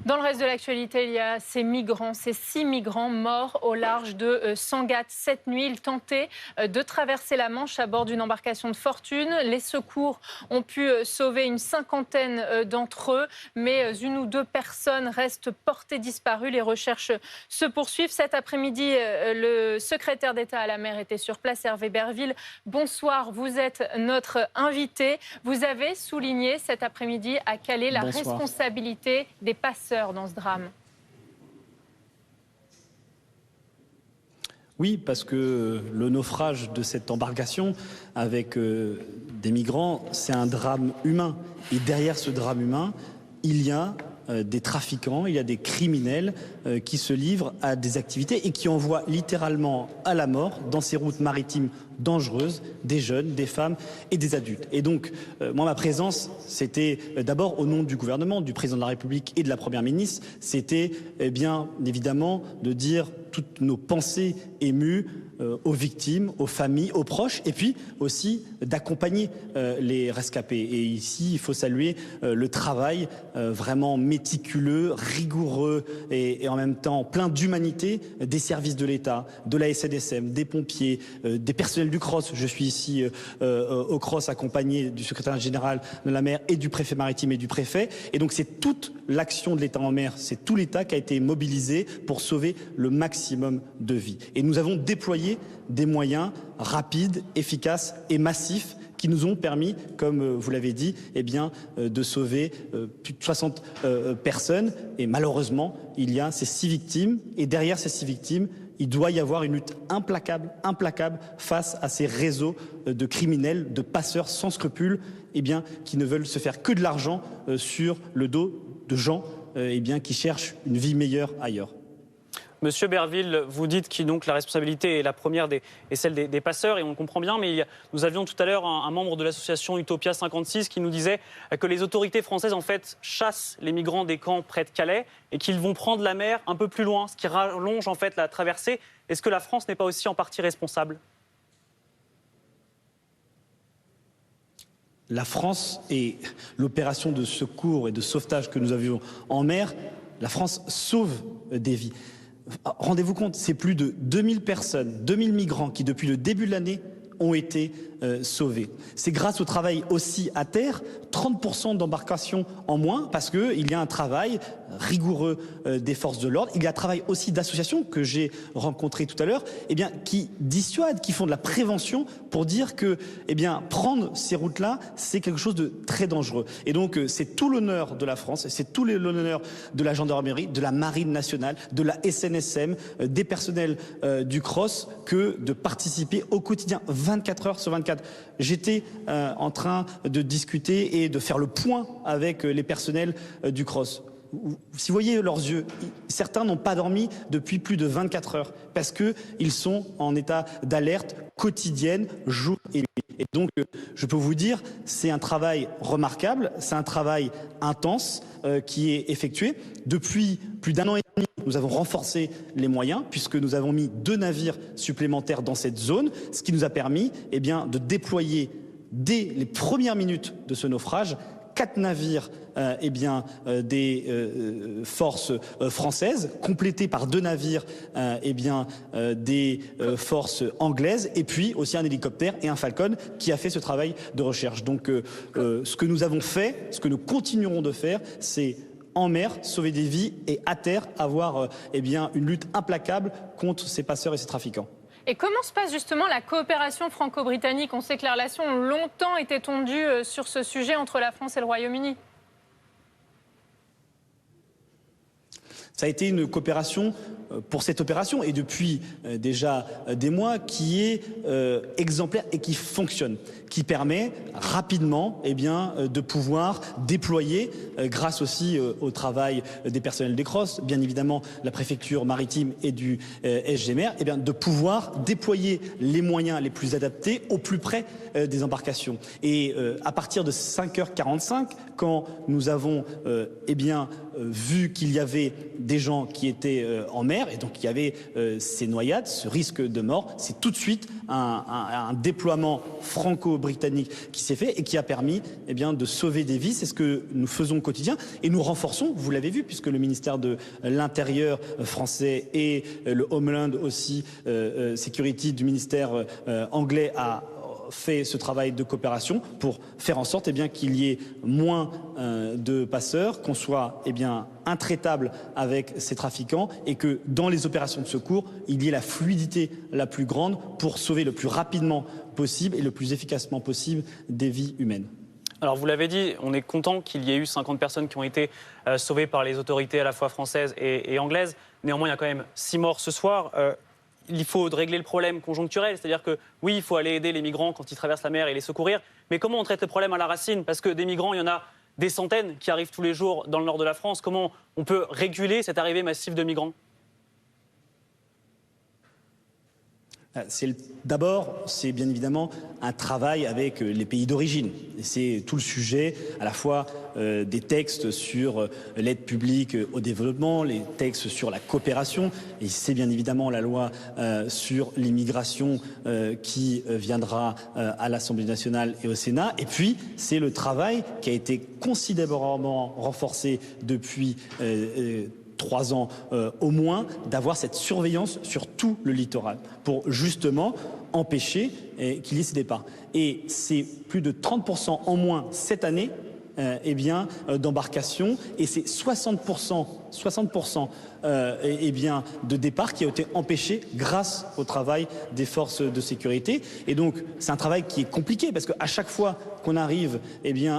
Dans le reste de l'actualité, il y a ces 6 migrants morts au large de Sangatte cette nuit. Ils tentaient de traverser la Manche à bord d'une embarcation de fortune. Les secours ont pu sauver une cinquantaine d'entre eux, mais une ou deux personnes restent portées disparues. Les recherches se poursuivent. Cet après-midi, le secrétaire d'État à la mer était sur place, Hervé Berville. Bonsoir, vous êtes notre invité. Vous avez souligné cet après-midi à Calais la responsabilité des passeurs dans ce drame. Oui, parce que le naufrage de cette embarcation avec des migrants, c'est un drame humain. Et derrière ce drame humain, il y a des trafiquants, il y a des criminels qui se livrent à des activités et qui envoient littéralement à la mort dans ces routes maritimes dangereuses des jeunes, des femmes et des adultes. Et donc, moi, ma présence, c'était d'abord au nom du gouvernement, du président de la République et de la Première ministre, c'était bien évidemment de dire toutes nos pensées émues aux victimes, aux familles, aux proches, et puis aussi d'accompagner les rescapés. Et ici, il faut saluer le travail vraiment méticuleux, rigoureux et en même temps plein d'humanité des services de l'État, de la SNSM, des pompiers, des personnels du CROSS. Je suis ici au CROSS accompagné du secrétaire général de la mer et du préfet maritime et du préfet. Et donc c'est toute l'action de l'État en mer, c'est tout l'État qui a été mobilisé pour sauver le maximum de vies. Et nous avons déployé des moyens rapides, efficaces et massifs qui nous ont permis, comme vous l'avez dit, eh bien, de sauver plus de 60 personnes. Et malheureusement, il y a ces 6 victimes. Et derrière ces 6 victimes, il doit y avoir une lutte implacable face à ces réseaux de criminels, de passeurs sans scrupules, eh bien, qui ne veulent se faire que de l'argent sur le dos de gens eh bien, qui cherchent une vie meilleure ailleurs. Monsieur Berville, vous dites que donc, la responsabilité est la première est celle des passeurs, et on le comprend bien, mais nous avions tout à l'heure un membre de l'association Utopia 56 qui nous disait que les autorités françaises en fait, chassent les migrants des camps près de Calais et qu'ils vont prendre la mer un peu plus loin, ce qui rallonge en fait, la traversée. Est-ce que la France n'est pas aussi en partie responsable ? La France et l'opération de secours et de sauvetage que nous avions en mer, la France sauve des vies. Rendez-vous compte, c'est plus de 2000 personnes, 2000 migrants qui, depuis le début de l'année, ont été sauvés. C'est grâce au travail aussi à terre, 30% d'embarcations en moins, parce qu'il y a un travail rigoureux des forces de l'ordre. Il y a un travail aussi d'associations que j'ai rencontrées tout à l'heure, eh bien, qui dissuadent, qui font de la prévention pour dire que eh bien, prendre ces routes-là, c'est quelque chose de très dangereux. Et donc, c'est tout l'honneur de la France, c'est tout l'honneur de la gendarmerie, de la marine nationale, de la SNSM, des personnels du CROSS, que de participer au quotidien, 24 heures sur 24. J'étais en train de discuter et de faire le point avec les personnels du CROSS. Si vous voyez leurs yeux, certains n'ont pas dormi depuis plus de 24 heures parce qu'ils sont en état d'alerte quotidienne, jour et nuit. Et donc, je peux vous dire, c'est un travail remarquable, c'est un travail intense qui est effectué. Depuis plus d'1 an et demi, nous avons renforcé les moyens puisque nous avons mis 2 navires supplémentaires dans cette zone, ce qui nous a permis eh bien, de déployer dès les premières minutes de ce naufrage 4 navires eh bien, des forces françaises, complétés par 2 navires eh bien, des forces anglaises, et puis aussi un hélicoptère et un Falcon qui a fait ce travail de recherche. Donc ce que nous avons fait, ce que nous continuerons de faire, c'est en mer, sauver des vies, et à terre, avoir eh bien, une lutte implacable contre ces passeurs et ces trafiquants. Et comment se passe justement la coopération franco-britannique ? On sait que les relations ont longtemps été tendues sur ce sujet entre la France et le Royaume-Uni. Ça a été une coopération pour cette opération, et depuis déjà des mois, qui est exemplaire et qui fonctionne, qui permet rapidement eh bien, de pouvoir déployer, grâce aussi au travail des personnels des CROSS, bien évidemment la préfecture maritime et du SGMR, eh bien, de pouvoir déployer les moyens les plus adaptés au plus près des embarcations. Et à partir de 5h45, quand nous avons eh bien, vu qu'il y avait des gens qui étaient en mer, et donc il y avait ces noyades, ce risque de mort, c'est tout de suite un déploiement franco-britannique qui s'est fait et qui a permis de sauver des vies. C'est ce que nous faisons au quotidien et nous renforçons, vous l'avez vu, puisque le ministère de l'Intérieur français et le Homeland aussi, Security du ministère anglais a fait ce travail de coopération pour faire en sorte qu'il y ait moins de passeurs, qu'on soit intraitable avec ces trafiquants et que dans les opérations de secours, il y ait la fluidité la plus grande pour sauver le plus rapidement possible et le plus efficacement possible des vies humaines. Alors vous l'avez dit, on est content qu'il y ait eu 50 personnes qui ont été sauvées par les autorités à la fois françaises et anglaises. Néanmoins, il y a quand même 6 morts ce soir. Il faut régler le problème conjoncturel, c'est-à-dire que oui, il faut aller aider les migrants quand ils traversent la mer et les secourir, mais comment on traite le problème à la racine? Parce que des migrants, il y en a des centaines qui arrivent tous les jours dans le nord de la France. Comment on peut réguler cette arrivée massive de migrants? D'abord, c'est bien évidemment un travail avec les pays d'origine. C'est tout le sujet à la fois des textes sur l'aide publique au développement, les textes sur la coopération, et c'est bien évidemment la loi sur l'immigration qui viendra à l'Assemblée nationale et au Sénat. Et puis, c'est le travail qui a été considérablement renforcé depuis 3 ans au moins, d'avoir cette surveillance sur tout le littoral pour justement empêcher qu'il y ait ces départs. Et c'est plus de 30% en moins cette année d'embarcations, et c'est 60% de départs qui a été empêché grâce au travail des forces de sécurité. Et donc c'est un travail qui est compliqué parce qu'à chaque fois qu'on arrive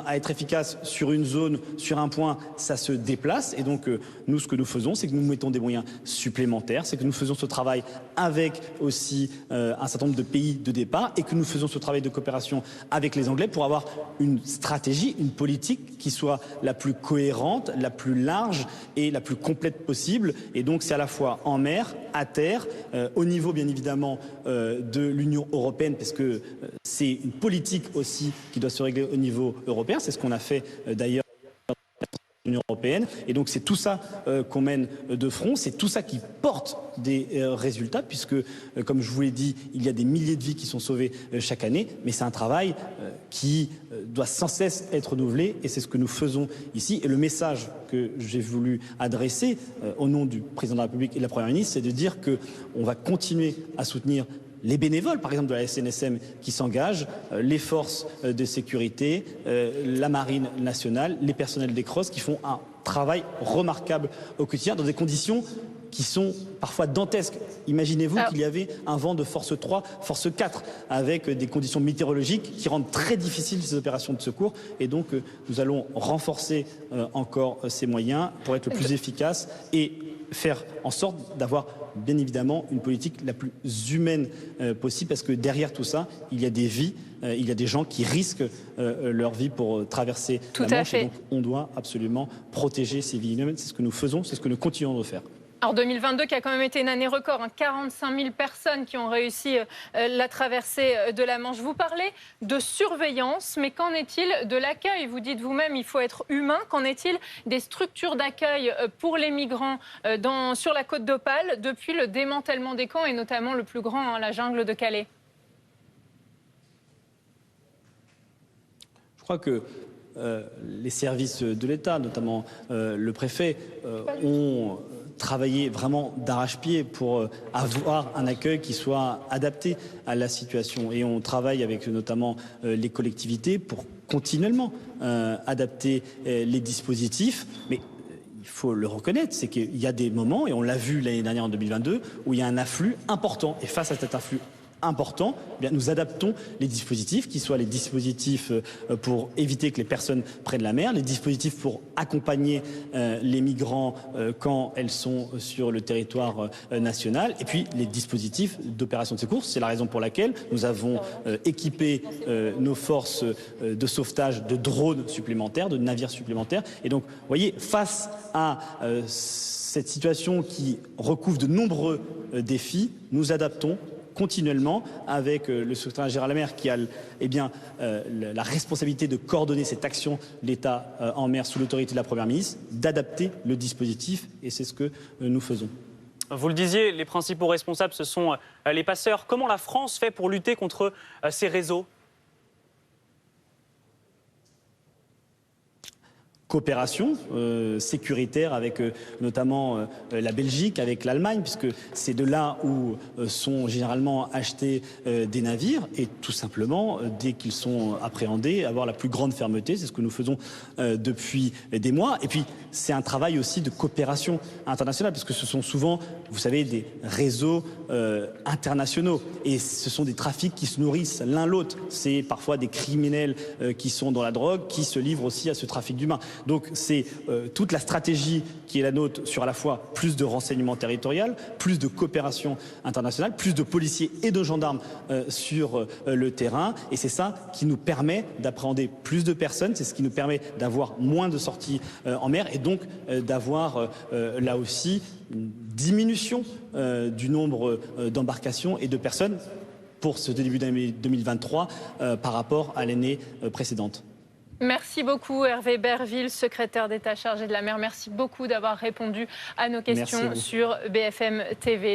à être efficace sur une zone, sur un point, ça se déplace. Et donc nous, ce que nous faisons, c'est que nous mettons des moyens supplémentaires, c'est que nous faisons ce travail avec aussi un certain nombre de pays de départ, et que nous faisons ce travail de coopération avec les Anglais pour avoir une stratégie, une politique qui soit la plus cohérente, la plus large et la plus complète possible. Et donc c'est à la fois en mer, à terre, au niveau bien évidemment de l'Union européenne, parce que c'est une politique aussi qui doit se régler au niveau européen. C'est ce qu'on a fait d'ailleurs l'Union européenne, et donc c'est tout ça qu'on mène de front, c'est tout ça qui porte des résultats, puisque comme je vous l'ai dit, il y a des milliers de vies qui sont sauvées chaque année, mais c'est un travail qui doit sans cesse être renouvelé, et c'est ce que nous faisons ici. Et le message que j'ai voulu adresser au nom du président de la République et de la Première ministre, c'est de dire qu'on va continuer à soutenir les bénévoles, par exemple, de la SNSM qui s'engagent, les forces de sécurité, la marine nationale, les personnels des crosses qui font un travail remarquable au quotidien dans des conditions qui sont parfois dantesques. Imaginez-vous qu'il y avait un vent de force 3, force 4, avec des conditions météorologiques qui rendent très difficiles ces opérations de secours. Et donc, nous allons renforcer encore ces moyens pour être le plus efficace et faire en sorte d'avoir bien évidemment une politique la plus humaine possible, parce que derrière tout ça, il y a des vies, il y a des gens qui risquent leur vie pour traverser la Manche. Et donc on doit absolument protéger ces vies humaines. C'est ce que nous faisons, c'est ce que nous continuons de faire. Alors 2022 qui a quand même été une année record, 45 000 personnes qui ont réussi la traversée de la Manche. Vous parlez de surveillance, mais qu'en est-il de l'accueil? Vous dites vous-même il faut être humain. Qu'en est-il des structures d'accueil pour les migrants sur la côte d'Opale depuis le démantèlement des camps, et notamment le plus grand, la jungle de Calais? Je crois que les services de l'État, notamment le préfet, ont travaillé vraiment d'arrache-pied pour avoir un accueil qui soit adapté à la situation. Et on travaille avec notamment les collectivités pour continuellement adapter les dispositifs. Mais il faut le reconnaître, c'est qu'il y a des moments, et on l'a vu l'année dernière en 2022, où il y a un afflux important. Et face à cet afflux important, nous adaptons les dispositifs, qui soient les dispositifs pour éviter que les personnes prennent la mer, les dispositifs pour accompagner les migrants quand elles sont sur le territoire national, et puis les dispositifs d'opération de secours. C'est la raison pour laquelle nous avons équipé nos forces de sauvetage de drones supplémentaires, de navires supplémentaires. Et donc, vous voyez, face à cette situation qui recouvre de nombreux défis, nous adaptons continuellement avec le secrétaire général à la mer qui a la responsabilité de coordonner cette action de l'État en mer sous l'autorité de la Première ministre, d'adapter le dispositif et c'est ce que nous faisons. Vous le disiez, les principaux responsables, ce sont les passeurs. Comment la France fait pour lutter contre ces réseaux ? Coopération sécuritaire avec notamment la Belgique, avec l'Allemagne, puisque c'est de là où sont généralement achetés des navires et tout simplement, dès qu'ils sont appréhendés, avoir la plus grande fermeté. C'est ce que nous faisons depuis des mois. Et puis, c'est un travail aussi de coopération internationale, parce que ce sont souvent, vous savez, des réseaux internationaux. Et ce sont des trafics qui se nourrissent l'un l'autre. C'est parfois des criminels qui sont dans la drogue, qui se livrent aussi à ce trafic d'humains. Donc c'est toute la stratégie qui est la nôtre sur à la fois plus de renseignement territorial, plus de coopération internationale, plus de policiers et de gendarmes sur le terrain. Et c'est ça qui nous permet d'appréhender plus de personnes, c'est ce qui nous permet d'avoir moins de sorties en mer et donc d'avoir là aussi une diminution du nombre d'embarcations et de personnes pour ce début d'année 2023 par rapport à l'année précédente. Merci beaucoup Hervé Berville, secrétaire d'État chargé de la mer. Merci beaucoup d'avoir répondu à nos questions sur BFM TV.